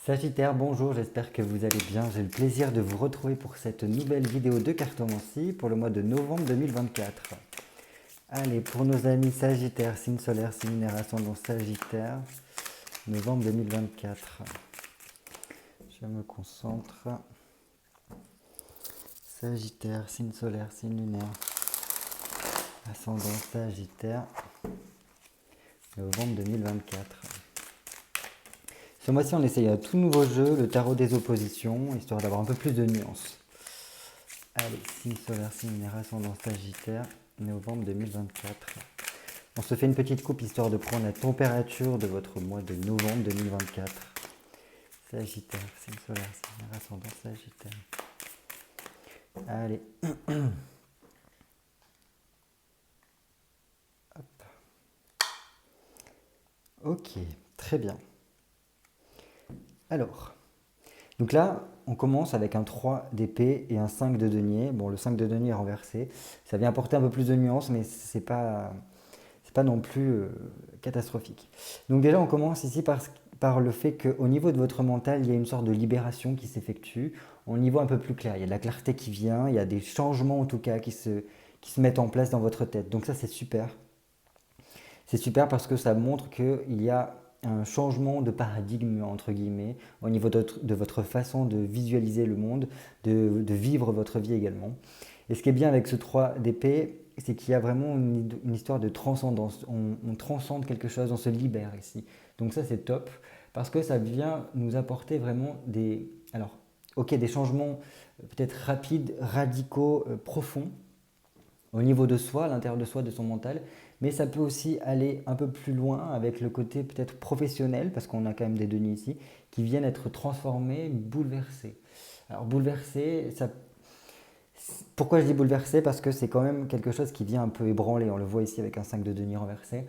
Sagittaire, bonjour, j'espère que vous allez bien. J'ai le plaisir de vous retrouver pour cette nouvelle vidéo de cartomancie pour le mois de novembre 2024. Allez, pour nos amis Sagittaire, signe solaire, signe lunaire, ascendant Sagittaire, novembre 2024. Je me concentre. Sagittaire, signe solaire, signe lunaire, ascendant Sagittaire, novembre 2024. Ce mois-ci, on essaye un tout nouveau jeu, le tarot des oppositions, histoire d'avoir un peu plus de nuances. Allez, signe solaire, signe lunaire, ascendant Sagittaire, novembre 2024. On se fait une petite coupe histoire de prendre la température de votre mois de novembre 2024. Sagittaire, signe solaire, signe lunaire, ascendant Sagittaire. Allez. Hop. Ok, très bien. Alors, donc là, on commence avec un 3 d'épée et un 5 de denier. Bon, le 5 de denier est renversé. Ça vient apporter un peu plus de nuances, mais c'est pas non plus catastrophique. Donc déjà, on commence ici par le fait qu'au niveau de votre mental, il y a une sorte de libération qui s'effectue. On y voit un peu plus clair. Il y a de la clarté qui vient, il y a des changements en tout cas qui se mettent en place dans votre tête. Donc ça, c'est super. C'est super parce que ça montre qu'il y a un changement de paradigme, entre guillemets, au niveau de votre façon de visualiser le monde, de vivre votre vie également. Et ce qui est bien avec ce 3 d'épée, c'est qu'il y a vraiment une histoire de transcendance. On transcende quelque chose, on se libère ici. Donc ça, c'est top, parce que ça vient nous apporter vraiment des changements peut-être rapides, radicaux, profonds, au niveau de soi, à l'intérieur de soi, de son mental, mais ça peut aussi aller un peu plus loin avec le côté peut-être professionnel, parce qu'on a quand même des deniers ici, qui viennent être transformés, bouleversés. Alors bouleversés, pourquoi je dis bouleversé? Parce que c'est quand même quelque chose qui vient un peu ébranler. On le voit ici avec un 5 de denier renversé.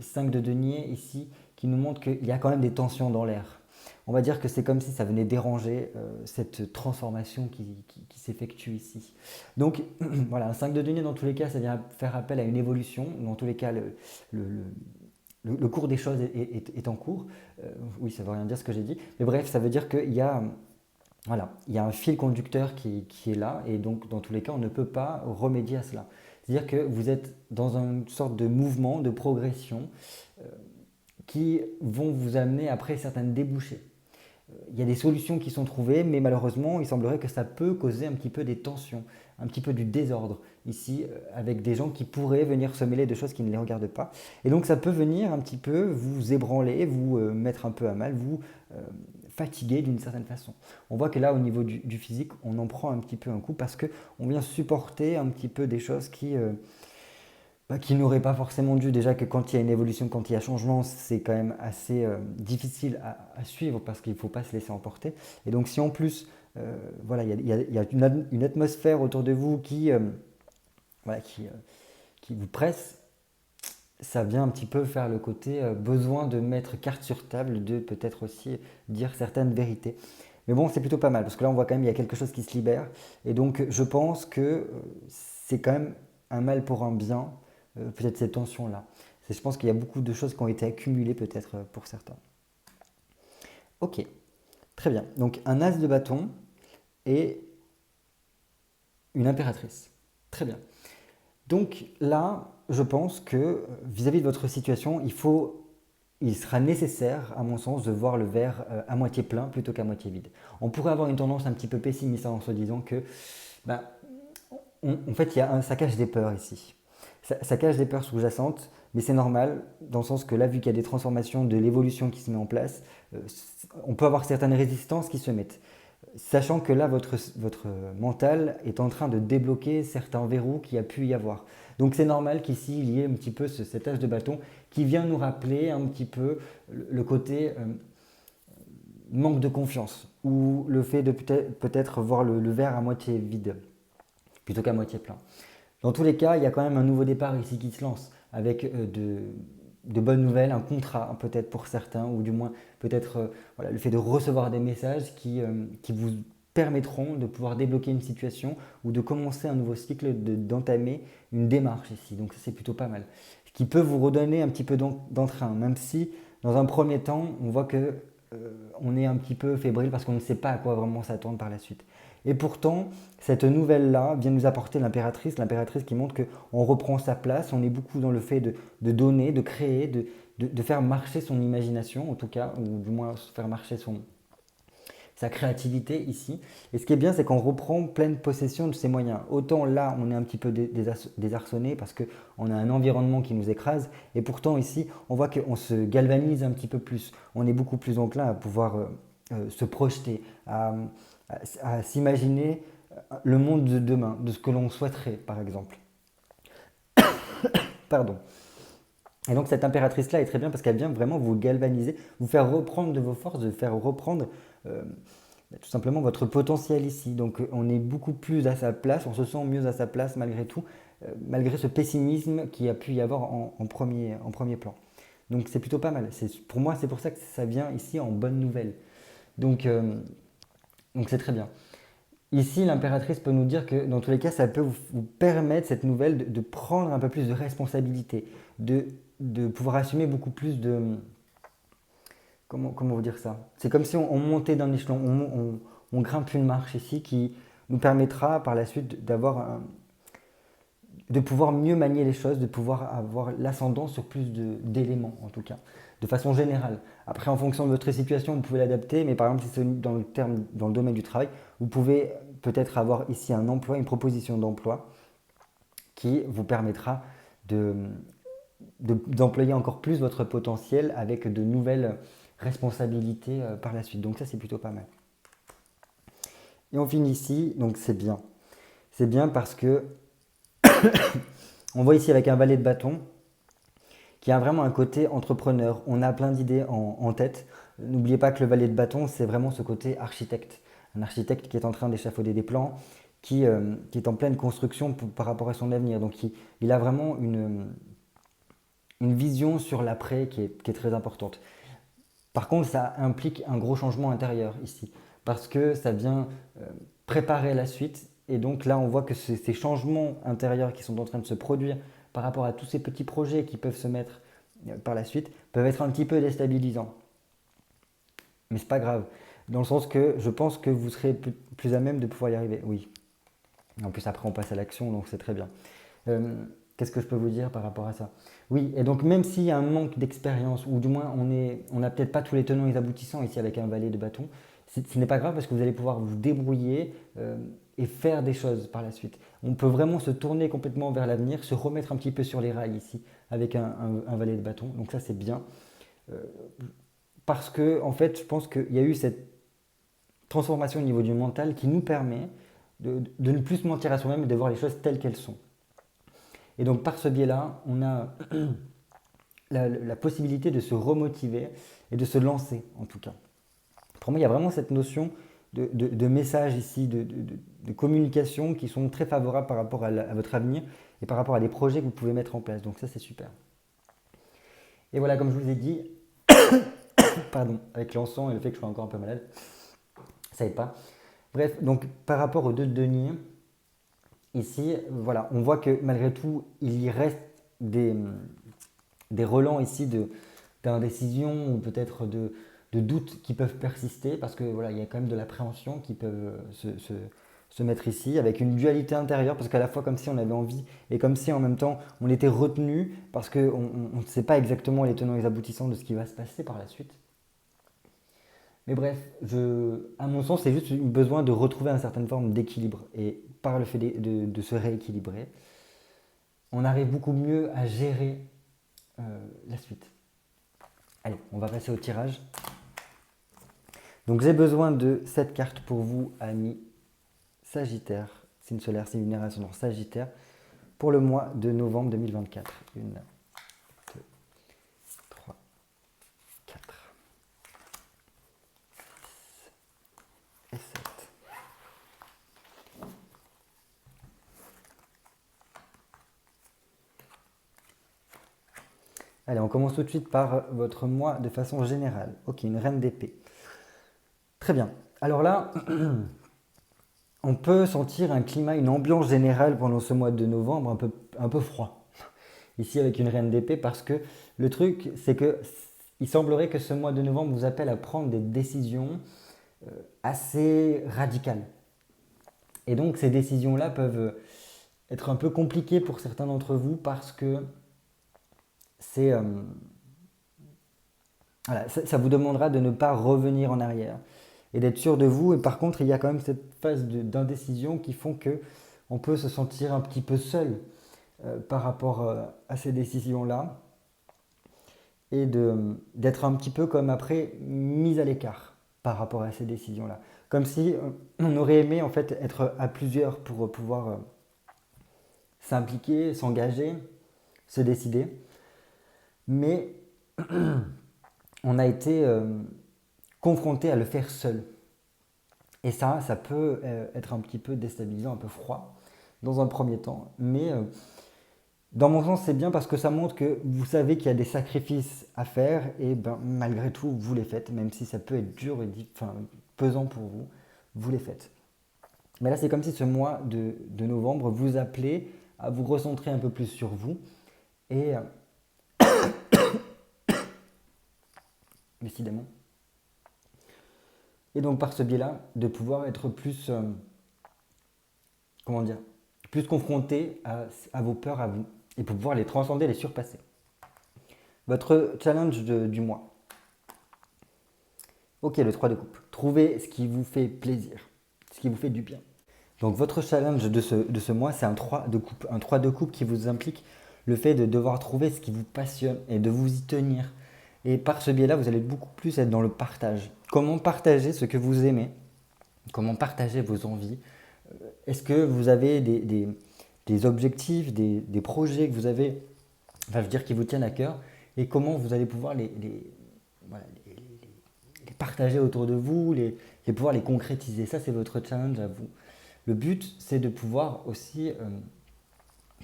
5 de denier ici qui nous montre qu'il y a quand même des tensions dans l'air. On va dire que c'est comme si ça venait déranger cette transformation qui s'effectue ici. Donc voilà, un 5 de denier dans tous les cas, ça vient faire appel à une évolution. Dans tous les cas, le cours des choses est en cours. Oui, ça ne veut rien dire ce que j'ai dit. Mais bref, ça veut dire qu'il y a voilà, il y a un fil conducteur qui est là et donc dans tous les cas, on ne peut pas remédier à cela. C'est-à-dire que vous êtes dans une sorte de mouvement, de progression euh, qui vont vous amener après certaines débouchés. Il y a des solutions qui sont trouvées, mais malheureusement, il semblerait que ça peut causer un petit peu des tensions, un petit peu du désordre ici, avec des gens qui pourraient venir se mêler de choses qui ne les regardent pas. Et donc ça peut venir un petit peu vous ébranler, vous mettre un peu à mal, vous fatiguer d'une certaine façon. On voit que là, au niveau du physique, on en prend un petit peu un coup parce qu'on vient supporter un petit peu des choses qui n'auraient pas forcément dû. Déjà que quand il y a une évolution, quand il y a changement, c'est quand même assez difficile à suivre parce qu'il ne faut pas se laisser emporter. Et donc si en plus, voilà, il y a une atmosphère autour de vous voilà, qui vous presse, ça vient un petit peu faire le côté besoin de mettre carte sur table, de peut-être aussi dire certaines vérités. Mais bon, c'est plutôt pas mal, parce que là, on voit quand même qu'il y a quelque chose qui se libère. Et donc, je pense que c'est quand même un mal pour un bien, peut-être cette tension-là. Je pense qu'il y a beaucoup de choses qui ont été accumulées, peut-être pour certains. Ok, très bien. Donc, un as de bâton et une impératrice. Très bien. Donc là, je pense que vis-à-vis de votre situation, il sera nécessaire, à mon sens, de voir le verre à moitié plein plutôt qu'à moitié vide. On pourrait avoir une tendance un petit peu pessimiste en se disant que, ben, en fait, ça cache des peurs ici. Ça cache des peurs sous-jacentes, mais c'est normal, dans le sens que là, vu qu'il y a des transformations, de l'évolution qui se met en place, on peut avoir certaines résistances qui se mettent. Sachant que là, votre mental est en train de débloquer certains verrous qu'il y a pu y avoir. Donc c'est normal qu'ici, il y ait un petit peu cet as de bâton qui vient nous rappeler un petit peu le côté manque de confiance ou le fait de peut-être voir le verre à moitié vide plutôt qu'à moitié plein. Dans tous les cas, il y a quand même un nouveau départ ici qui se lance avec de bonnes nouvelles, un contrat peut-être pour certains, ou du moins peut-être voilà, le fait de recevoir des messages qui vous permettront de pouvoir débloquer une situation ou de commencer un nouveau cycle, d'entamer une démarche ici. Donc ça, c'est plutôt pas mal. Ce qui peut vous redonner un petit peu d'entrain, même si dans un premier temps, on voit que on est un petit peu fébrile parce qu'on ne sait pas à quoi vraiment s'attendre par la suite. Et pourtant, cette nouvelle-là vient nous apporter l'impératrice qui montre qu'on reprend sa place, on est beaucoup dans le fait de donner, de créer, de faire marcher son imagination, en tout cas, ou du moins faire marcher sa créativité ici. Et ce qui est bien, c'est qu'on reprend pleine possession de ses moyens. Autant là, on est un petit peu désarçonné parce qu'on a un environnement qui nous écrase. Et pourtant ici, on voit qu'on se galvanise un petit peu plus. On est beaucoup plus enclin à pouvoir se projeter, à s'imaginer le monde de demain, de ce que l'on souhaiterait, par exemple. Pardon. Et donc cette impératrice-là est très bien parce qu'elle vient vraiment vous galvaniser, vous faire reprendre de vos forces, de faire reprendre tout simplement votre potentiel ici. Donc on est beaucoup plus à sa place, on se sent mieux à sa place malgré tout, malgré ce pessimisme qui a pu y avoir en premier plan. Donc c'est plutôt pas mal. Pour moi, c'est pour ça que ça vient ici en bonne nouvelle. Donc c'est très bien. Ici, l'impératrice peut nous dire que dans tous les cas, ça peut vous permettre, cette nouvelle, de prendre un peu plus de responsabilité, de pouvoir assumer beaucoup plus de... Comment vous dire ça? C'est comme si on montait d'un échelon, on grimpe une marche ici qui nous permettra par la suite de pouvoir mieux manier les choses, de pouvoir avoir l'ascendant sur plus d'éléments en tout cas, de façon générale. Après, en fonction de votre situation, vous pouvez l'adapter, mais par exemple, si c'est dans le domaine du travail, vous pouvez peut-être avoir ici un emploi, une proposition d'emploi qui vous permettra d'employer encore plus votre potentiel avec de nouvelles responsabilités par la suite. Donc ça, c'est plutôt pas mal. Et on finit ici, donc c'est bien. C'est bien parce que on voit ici avec un valet de bâton qui a vraiment un côté entrepreneur. On a plein d'idées en tête. N'oubliez pas que le valet de bâton, c'est vraiment ce côté architecte. Un architecte qui est en train d'échafauder des plans, qui est en pleine construction par rapport à son avenir. Donc il a vraiment une vision sur l'après qui est très importante. Par contre, ça implique un gros changement intérieur ici, parce que ça vient préparer la suite. Et donc là, on voit que ces changements intérieurs qui sont en train de se produire par rapport à tous ces petits projets qui peuvent se mettre par la suite, peuvent être un petit peu déstabilisants. Mais c'est pas grave, dans le sens que je pense que vous serez plus à même de pouvoir y arriver. Oui. En plus, après, on passe à l'action, donc c'est très bien. Qu'est-ce que je peux vous dire par rapport à ça? Oui, et donc même s'il y a un manque d'expérience, ou du moins on n'a peut-être pas tous les tenants et les aboutissants ici avec un valet de bâton, ce n'est pas grave parce que vous allez pouvoir vous débrouiller et faire des choses par la suite. On peut vraiment se tourner complètement vers l'avenir, se remettre un petit peu sur les rails ici avec un valet de bâton. Donc ça, c'est bien. Parce que, en fait, je pense qu'il y a eu cette transformation au niveau du mental qui nous permet de ne plus se mentir à soi-même et de voir les choses telles qu'elles sont. Et donc par ce biais-là, on a la possibilité de se remotiver et de se lancer en tout cas. Pour moi, il y a vraiment cette notion de message ici, de communication qui sont très favorables par rapport à votre avenir et par rapport à des projets que vous pouvez mettre en place. Donc ça, c'est super. Et voilà, comme je vous ai dit, pardon, avec l'encens et le fait que je sois encore un peu malade, ça aide pas. Bref, donc par rapport aux deux deniers, ici, voilà, on voit que malgré tout, il y reste des relents ici d'indécision ou peut-être de doutes qui peuvent persister parce que voilà, il y a quand même de l'appréhension qui peuvent se mettre ici avec une dualité intérieure parce qu'à la fois comme si on avait envie et comme si en même temps on était retenu parce qu'on ne sait pas exactement les tenants et les aboutissants de ce qui va se passer par la suite. Mais bref, à mon sens, c'est juste besoin de retrouver une certaine forme d'équilibre. Et par le fait de se rééquilibrer, on arrive beaucoup mieux à gérer la suite. Allez, on va passer au tirage. Donc j'ai besoin de cette carte pour vous, amis Sagittaire, signe solaire, signe lunaire, ascendant Sagittaire, pour le mois de novembre 2024. 1, 2, 3, 4, 6 et 7. Allez, on commence tout de suite par votre mois de façon générale. Ok, une reine d'épée. Très bien. Alors là, on peut sentir un climat, une ambiance générale pendant ce mois de novembre un peu froid. Ici avec une reine d'épée parce que le truc, c'est que il semblerait que ce mois de novembre vous appelle à prendre des décisions assez radicales. Et donc ces décisions-là peuvent être un peu compliquées pour certains d'entre vous parce que c'est, voilà, ça vous demandera de ne pas revenir en arrière et d'être sûr de vous. Et par contre, il y a quand même cette phase d'indécision qui font que on peut se sentir un petit peu seul par rapport à ces décisions-là et d'être un petit peu comme après mis à l'écart par rapport à ces décisions-là. Comme si on aurait aimé en fait être à plusieurs pour pouvoir s'impliquer, s'engager, se décider. Mais on a été confronté à le faire seul. Et ça peut être un petit peu déstabilisant, un peu froid dans un premier temps. Mais dans mon sens, c'est bien parce que ça montre que vous savez qu'il y a des sacrifices à faire et ben, malgré tout, vous les faites, même si ça peut être dur et pesant pour vous, vous les faites. Mais là, c'est comme si ce mois de novembre vous appelait à vous recentrer un peu plus sur vous et décidément. Et donc par ce biais-là, de pouvoir être plus, comment dire, plus confronté à vos peurs à vous et pour pouvoir les transcender, les surpasser. Votre challenge du mois. Ok, le 3 de coupe. Trouvez ce qui vous fait plaisir, ce qui vous fait du bien. Donc votre challenge de ce mois, c'est un 3 de coupe. Un 3 de coupe qui vous implique le fait de devoir trouver ce qui vous passionne et de vous y tenir. Et par ce biais-là, vous allez beaucoup plus être dans le partage. Comment partager ce que vous aimez? Comment partager vos envies? Est-ce que vous avez des objectifs, des projets que vous avez, enfin, je veux dire, qui vous tiennent à cœur? Et comment vous allez pouvoir voilà, les partager autour de vous, pouvoir les concrétiser? Ça, c'est votre challenge à vous. Le but, c'est de pouvoir aussi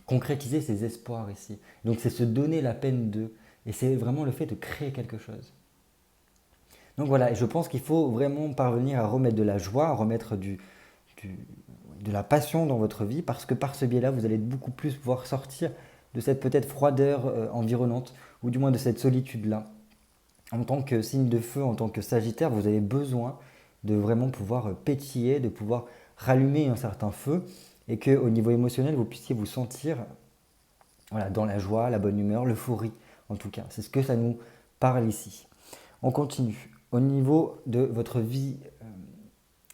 concrétiser ses espoirs ici. Donc, c'est se donner la peine de. Et c'est vraiment le fait de créer quelque chose. Donc voilà, et je pense qu'il faut vraiment parvenir à remettre de la joie, à remettre de la passion dans votre vie, parce que par ce biais-là, vous allez beaucoup plus pouvoir sortir de cette peut-être froideur environnante, ou du moins de cette solitude-là. En tant que signe de feu, en tant que Sagittaire, vous avez besoin de vraiment pouvoir pétiller, de pouvoir rallumer un certain feu, et qu'au niveau émotionnel, vous puissiez vous sentir voilà, dans la joie, la bonne humeur, l'euphorie en tout cas. C'est ce que ça nous parle ici. On continue. Au niveau de votre vie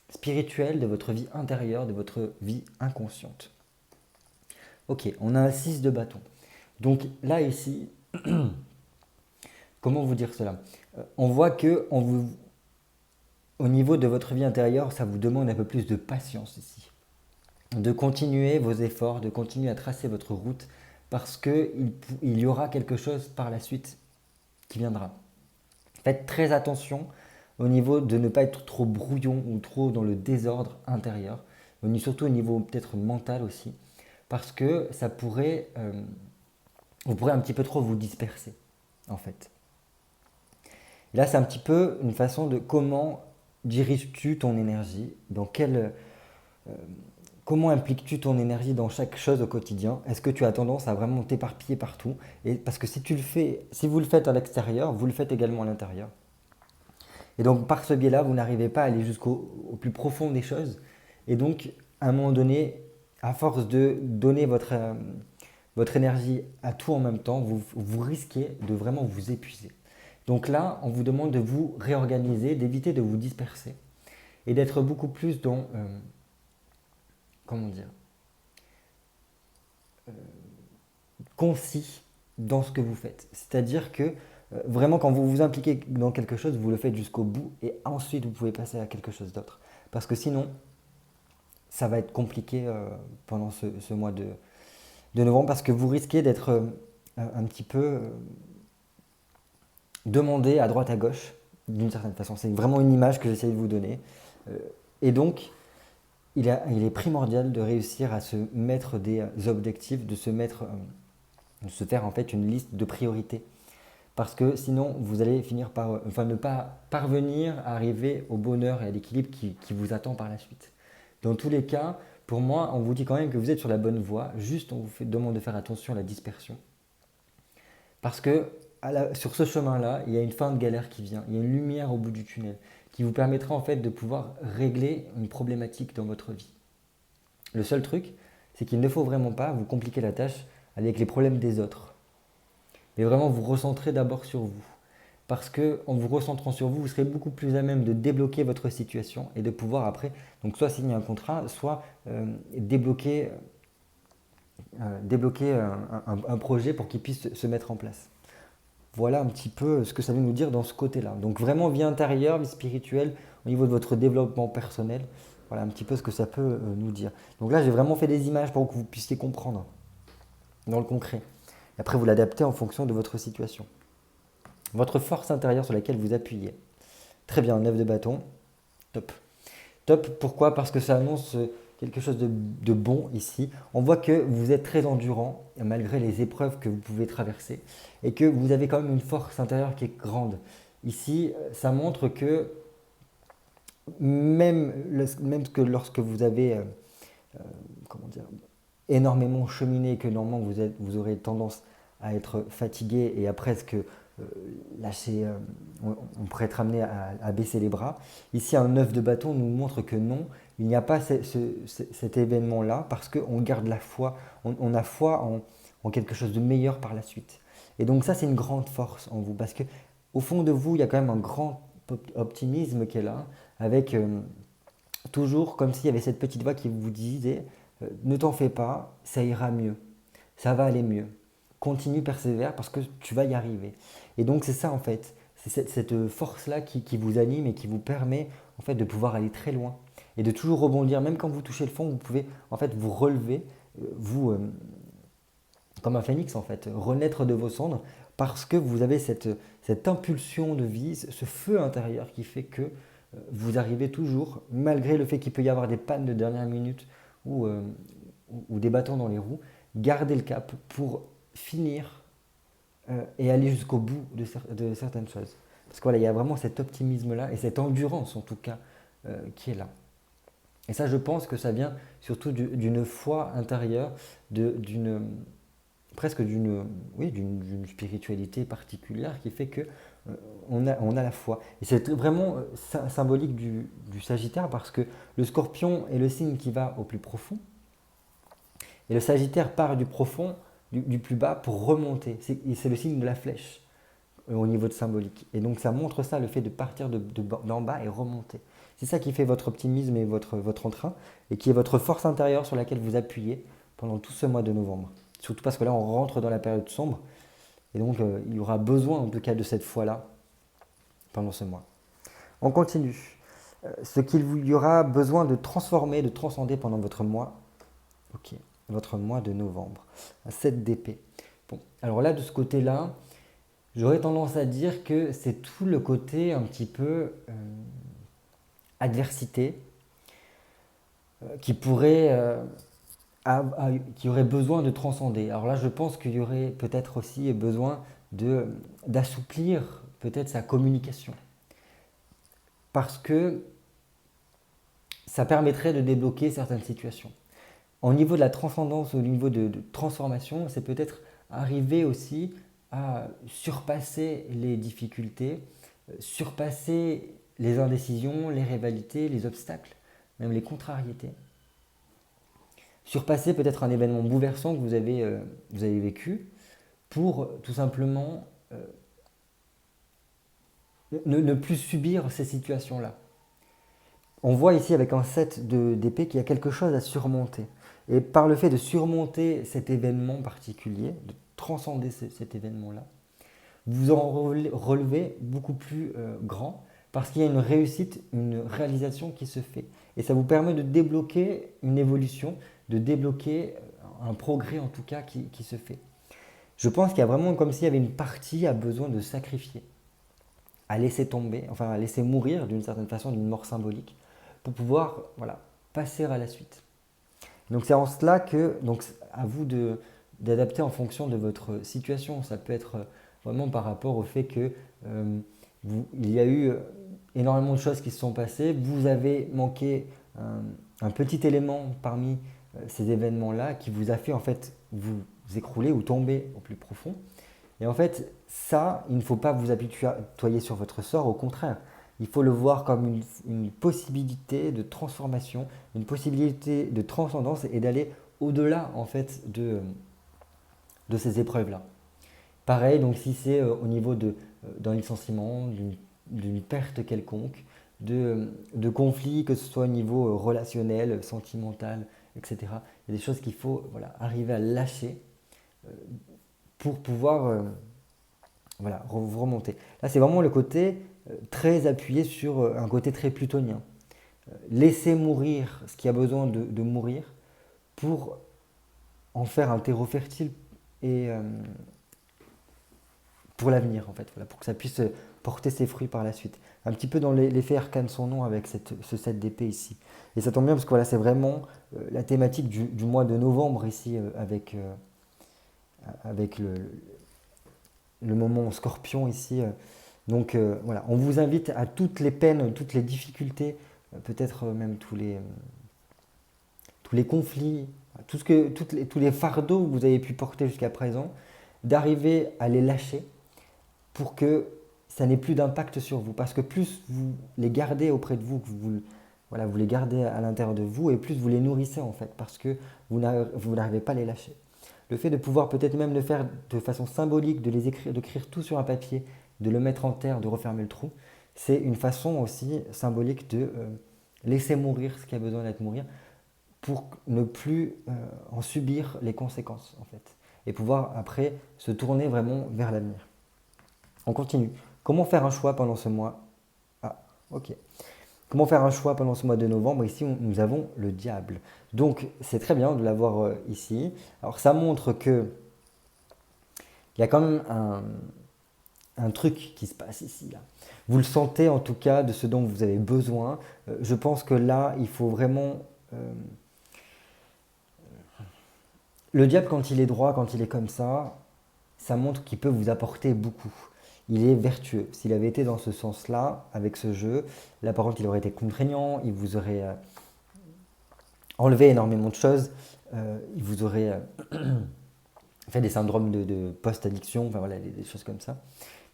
spirituelle, de votre vie intérieure, de votre vie inconsciente. Ok, on a un 6 de bâton. Donc là ici, comment vous dire cela? On voit que au niveau de votre vie intérieure, ça vous demande un peu plus de patience ici. De continuer vos efforts, de continuer à tracer votre route, parce qu'il y aura quelque chose par la suite qui viendra. Faites très attention au niveau de ne pas être trop brouillon ou trop dans le désordre intérieur, surtout au niveau peut-être mental aussi, parce que ça pourrait, vous pourrez un petit peu trop vous disperser en fait. Et là, c'est un petit peu une façon de comment diriges-tu ton énergie, comment impliques-tu ton énergie dans chaque chose au quotidien? Est-ce que tu as tendance à vraiment t'éparpiller partout? Et parce que si vous le faites à l'extérieur, vous le faites également à l'intérieur. Et donc par ce biais-là, vous n'arrivez pas à aller au plus profond des choses. Et donc, à un moment donné, à force de donner votre énergie à tout en même temps, vous risquez de vraiment vous épuiser. Donc là, on vous demande de vous réorganiser, d'éviter de vous disperser et d'être beaucoup plus dans, comment dire, concis dans ce que vous faites. C'est-à-dire que vraiment, quand vous vous impliquez dans quelque chose, vous le faites jusqu'au bout et ensuite vous pouvez passer à quelque chose d'autre. Parce que sinon, ça va être compliqué pendant ce mois de novembre parce que vous risquez d'être un petit peu demandé à droite à gauche d'une certaine façon. C'est vraiment une image que j'essaie de vous donner. Et donc, il est primordial de réussir à se mettre des objectifs, de se faire en fait une liste de priorités. Parce que sinon, vous allez finir par ne pas parvenir à arriver au bonheur et à l'équilibre qui vous attend par la suite. Dans tous les cas, pour moi, on vous dit quand même que vous êtes sur la bonne voie. Juste, on vous demande de faire attention à la dispersion. Parce que sur ce chemin-là, il y a une fin de galère qui vient, il y a une lumière au bout du tunnel qui vous permettra en fait de pouvoir régler une problématique dans votre vie. Le seul truc, c'est qu'il ne faut vraiment pas vous compliquer la tâche avec les problèmes des autres, mais vraiment vous recentrer d'abord sur vous. Parce qu'en vous recentrant sur vous, vous serez beaucoup plus à même de débloquer votre situation et de pouvoir après, donc soit signer un contrat, soit débloquer un projet pour qu'il puisse se mettre en place. Voilà un petit peu ce que ça veut nous dire dans ce côté-là. Donc vraiment vie intérieure, vie spirituelle, au niveau de votre développement personnel, voilà un petit peu ce que ça peut nous dire. Donc là, j'ai vraiment fait des images pour que vous puissiez comprendre dans le concret. Et après, vous l'adaptez en fonction de votre situation. Votre force intérieure sur laquelle vous appuyez. Très bien, 9 de bâton, top. Top, pourquoi? Parce que ça annonce quelque chose de bon ici. On voit que vous êtes très endurant malgré les épreuves que vous pouvez traverser et que vous avez quand même une force intérieure qui est grande. Ici, ça montre que même que lorsque vous avez comment dire, énormément cheminé, que normalement vous aurez tendance à être fatigué et à presque lâcher, on pourrait être amené à baisser les bras. Ici, un 9 de bâton nous montre que non, il n'y a pas cet événement-là parce qu'on garde la foi, on a foi en quelque chose de meilleur par la suite. Et donc ça, c'est une grande force en vous parce que au fond de vous, il y a quand même un grand optimisme qui est là, avec toujours comme s'il y avait cette petite voix qui vous disait ne t'en fais pas, ça ira mieux, ça va aller mieux. Continue, persévère parce que tu vas y arriver. Et donc c'est ça en fait, c'est cette force-là qui vous anime et qui vous permet en fait de pouvoir aller très loin et de toujours rebondir. Même quand vous touchez le fond, vous pouvez en fait vous relever, comme un phénix en fait, renaître de vos cendres parce que vous avez cette impulsion de vie, ce feu intérieur qui fait que vous arrivez toujours, malgré le fait qu'il peut y avoir des pannes de dernière minute ou des bâtons dans les roues, garder le cap pour finir et aller jusqu'au bout de certaines choses. Parce que voilà, il y a vraiment cet optimisme-là et cette endurance en tout cas qui est là. Et ça, je pense que ça vient surtout d'une foi intérieure, presque d'une spiritualité particulière qui fait que on a la foi. Et c'est vraiment symbolique du Sagittaire parce que le Scorpion est le signe qui va au plus profond. Et le Sagittaire part du profond, du plus bas pour remonter. C'est le signe de la flèche au niveau de symbolique. Et donc ça montre ça, le fait de partir d'en bas et remonter. C'est ça qui fait votre optimisme et votre entrain et qui est votre force intérieure sur laquelle vous appuyez pendant tout ce mois de novembre. Surtout parce que là, on rentre dans la période sombre. Et donc, il y aura besoin en tout cas de cette foi-là pendant ce mois. On continue. Ce qu'il y aura besoin de transformer, de transcender pendant votre mois. Ok, votre mois de novembre. 7 d'épée. Bon, alors là, de ce côté-là, j'aurais tendance à dire que c'est tout le côté un petit peu adversité qui pourrait... qui aurait besoin de transcender. Alors là, je pense qu'il y aurait peut-être aussi besoin d'assouplir peut-être sa communication. Parce que ça permettrait de débloquer certaines situations. Au niveau de la transcendance, au niveau de transformation, c'est peut-être arriver aussi à surpasser les difficultés, surpasser les indécisions, les rivalités, les obstacles, même les contrariétés. Surpasser peut-être un événement bouleversant que vous avez vécu pour tout simplement ne plus subir ces situations-là. On voit ici avec un 7 d'épée qu'il y a quelque chose à surmonter. Et par le fait de surmonter cet événement particulier, de transcender cet événement-là, vous en relevez beaucoup plus grand parce qu'il y a une réussite, une réalisation qui se fait. Et ça vous permet de débloquer une évolution, de débloquer un progrès en tout cas qui se fait. Je pense qu'il y a vraiment comme s'il y avait une partie à besoin de sacrifier, à laisser tomber, enfin à laisser mourir d'une certaine façon, d'une mort symbolique, pour pouvoir passer à la suite. Donc c'est en cela que, donc à vous d'adapter en fonction de votre situation. Ça peut être vraiment par rapport au fait que il y a eu énormément de choses qui se sont passées, vous avez manqué un petit élément parmi ces événements-là qui vous a fait en fait vous écrouler ou tomber au plus profond. Et en fait, ça, il ne faut pas vous apitoyer sur votre sort, au contraire. Il faut le voir comme une possibilité de transformation, une possibilité de transcendance et d'aller au-delà en fait de ces épreuves-là. Pareil, donc si c'est au niveau d'un licenciement, d'une perte quelconque, de conflits, que ce soit au niveau relationnel, sentimental, etc. Il y a des choses qu'il faut voilà, arriver à lâcher pour pouvoir voilà, vous remonter. Là, c'est vraiment le côté très appuyé sur un côté très plutonien. Laisser mourir ce qui a besoin de mourir pour en faire un terreau fertile et pour l'avenir, en fait, voilà, pour que ça puisse porter ses fruits par la suite. Un petit peu dans l'effet arcane son nom avec ce 7 d'épée ici. Et ça tombe bien parce que voilà, c'est vraiment la thématique du mois de novembre ici avec le moment scorpion ici. Donc voilà, on vous invite à toutes les peines, toutes les difficultés, peut-être même tous les conflits, tous les fardeaux que vous avez pu porter jusqu'à présent, d'arriver à les lâcher pour que ça n'ait plus d'impact sur vous. Parce que plus vous les gardez auprès de vous, que voilà, vous les gardez à l'intérieur de vous, et plus vous les nourrissez en fait, parce que vous n'arrivez pas à les lâcher. Le fait de pouvoir peut-être même le faire de façon symbolique, d'écrire tout sur un papier, de le mettre en terre, de refermer le trou, c'est une façon aussi symbolique de laisser mourir ce qui a besoin d'être mourir pour ne plus en subir les conséquences en fait. Et pouvoir après se tourner vraiment vers l'avenir. On continue. Comment faire un choix pendant ce mois? Ah, ok. Comment faire un choix pendant ce mois de novembre? Ici, nous avons le diable. Donc, c'est très bien de l'avoir ici. Alors, ça montre que il y a quand même un truc qui se passe ici. Là. Vous le sentez en tout cas de ce dont vous avez besoin. Je pense que là, il faut vraiment... le diable, quand il est droit, quand il est comme ça montre qu'il peut vous apporter beaucoup. Il est vertueux. S'il avait été dans ce sens-là, avec ce jeu, là par contre, il aurait été contraignant, il vous aurait enlevé énormément de choses, il vous aurait fait des syndromes de post-addiction, enfin voilà, des choses comme ça.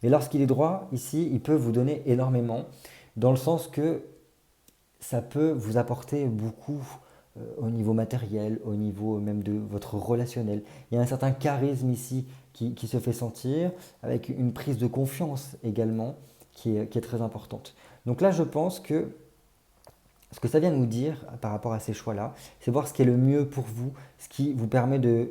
Mais lorsqu'il est droit, ici, il peut vous donner énormément, dans le sens que ça peut vous apporter beaucoup au niveau matériel, au niveau même de votre relationnel. Il y a un certain charisme ici qui se fait sentir, avec une prise de confiance également qui est très importante. Donc là, je pense que ce que ça vient nous dire par rapport à ces choix-là, c'est voir ce qui est le mieux pour vous, ce qui vous permet de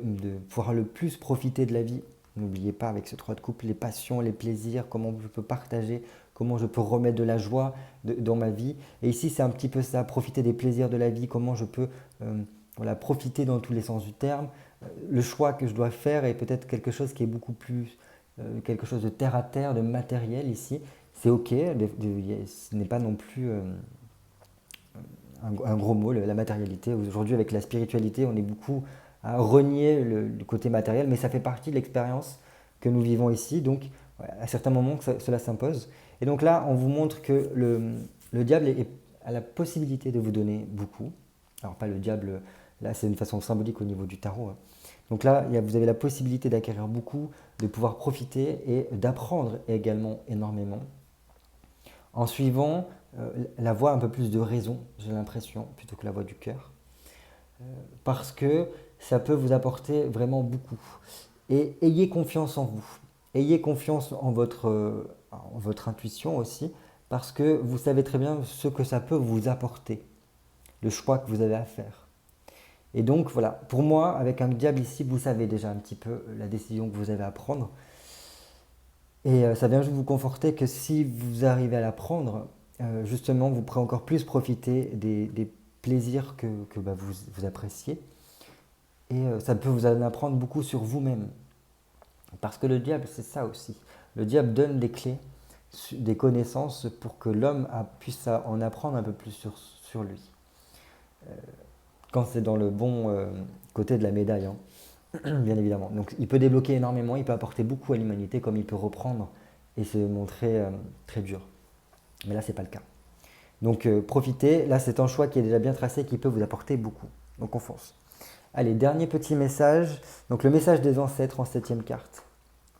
pouvoir le plus profiter de la vie. N'oubliez pas avec ce 3 de coupe, les passions, les plaisirs, comment je peux partager, comment je peux remettre de la joie dans ma vie. Et ici, c'est un petit peu ça, profiter des plaisirs de la vie, comment je peux voilà, profiter dans tous les sens du terme. Le choix que je dois faire est peut-être quelque chose qui est beaucoup plus, quelque chose de terre à terre, de matériel ici. C'est ok, ce n'est pas non plus un gros mot, la matérialité. Aujourd'hui, avec la spiritualité, on est beaucoup à renier le côté matériel, mais ça fait partie de l'expérience que nous vivons ici. Donc, à certains moments, cela s'impose. Et donc là, on vous montre que le diable a la possibilité de vous donner beaucoup. Alors, pas le diable, là, c'est une façon symbolique au niveau du tarot. Hein. Donc là, vous avez la possibilité d'acquérir beaucoup, de pouvoir profiter et d'apprendre également énormément en suivant la voie un peu plus de raison, j'ai l'impression, plutôt que la voie du cœur. Parce que ça peut vous apporter vraiment beaucoup. Et ayez confiance en vous. Ayez confiance en votre intuition aussi, parce que vous savez très bien ce que ça peut vous apporter, le choix que vous avez à faire. Et donc voilà, pour moi, avec un diable ici, vous savez déjà un petit peu la décision que vous avez à prendre. Et ça vient juste vous conforter que si vous arrivez à la prendre, justement, vous pourrez encore plus profiter des plaisirs que vous appréciez. Et ça peut vous en apprendre beaucoup sur vous-même. Parce que le diable, c'est ça aussi. Le diable donne des clés, des connaissances pour que l'homme puisse en apprendre un peu plus sur lui. Quand c'est dans le bon côté de la médaille, hein, bien évidemment. Donc il peut débloquer énormément, il peut apporter beaucoup à l'humanité, comme il peut reprendre et se montrer très dur. Mais là, ce n'est pas le cas. Donc profitez, là c'est un choix qui est déjà bien tracé, qui peut vous apporter beaucoup. Donc on fonce. Allez, dernier petit message. Donc le message des ancêtres en 7e carte.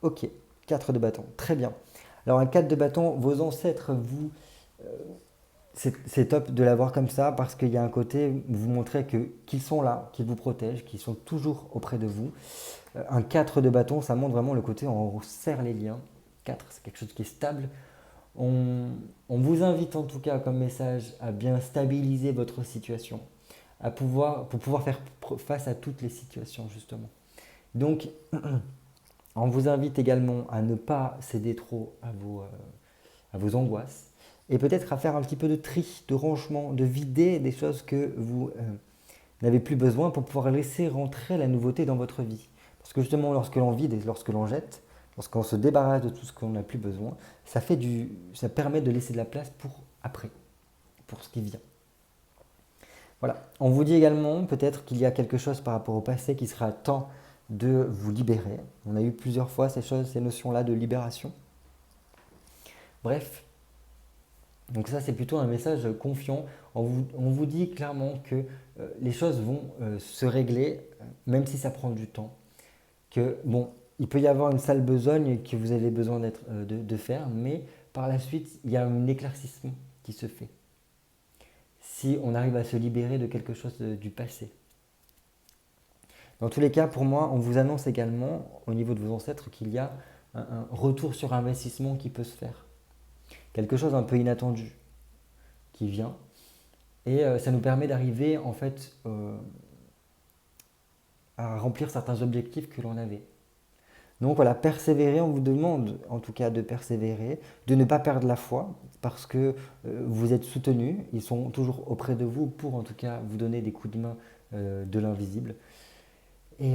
Ok. 4 de bâton, très bien. Alors un 4 de bâton, vos ancêtres, vous, c'est top de l'avoir comme ça parce qu'il y a un côté, vous montrez qu'ils sont là, qu'ils vous protègent, qu'ils sont toujours auprès de vous. Un 4 de bâton, ça montre vraiment le côté, on serre les liens. 4, c'est quelque chose qui est stable. On, on vous invite en tout cas comme message à bien stabiliser votre situation, pour pouvoir faire face à toutes les situations justement. Donc, on vous invite également à ne pas céder trop à vos angoisses et peut-être à faire un petit peu de tri, de rangement, de vider des choses que vous n'avez plus besoin pour pouvoir laisser rentrer la nouveauté dans votre vie. Parce que justement, lorsque l'on vide et lorsque l'on jette, lorsqu'on se débarrasse de tout ce qu'on n'a plus besoin, ça permet de laisser de la place pour après, pour ce qui vient. Voilà. On vous dit également peut-être qu'il y a quelque chose par rapport au passé qui sera temps de vous libérer. On a eu plusieurs fois ces notions-là de libération. Bref, donc ça c'est plutôt un message confiant. On vous dit clairement que les choses vont se régler, même si ça prend du temps. Que bon, il peut y avoir une sale besogne que vous avez besoin de faire, mais par la suite, il y a un éclaircissement qui se fait. Si on arrive à se libérer de quelque chose du passé. Dans tous les cas, pour moi, on vous annonce également, au niveau de vos ancêtres, qu'il y a un retour sur investissement qui peut se faire. Quelque chose un peu inattendu qui vient. Et ça nous permet d'arriver en fait à remplir certains objectifs que l'on avait. Donc voilà, persévérer, on vous demande en tout cas de persévérer, de ne pas perdre la foi parce que vous êtes soutenu, ils sont toujours auprès de vous pour en tout cas vous donner des coups de main de l'invisible. Et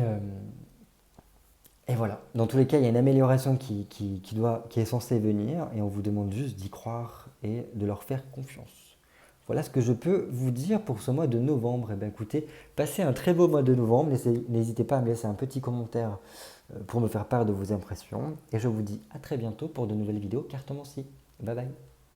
voilà, dans tous les cas, il y a une amélioration qui est censée venir et on vous demande juste d'y croire et de leur faire confiance. Voilà ce que je peux vous dire pour ce mois de novembre. Eh bien, écoutez, passez un très beau mois de novembre. N'hésitez pas à me laisser un petit commentaire pour me faire part de vos impressions. Et je vous dis à très bientôt pour de nouvelles vidéos cartomancie. Bye bye.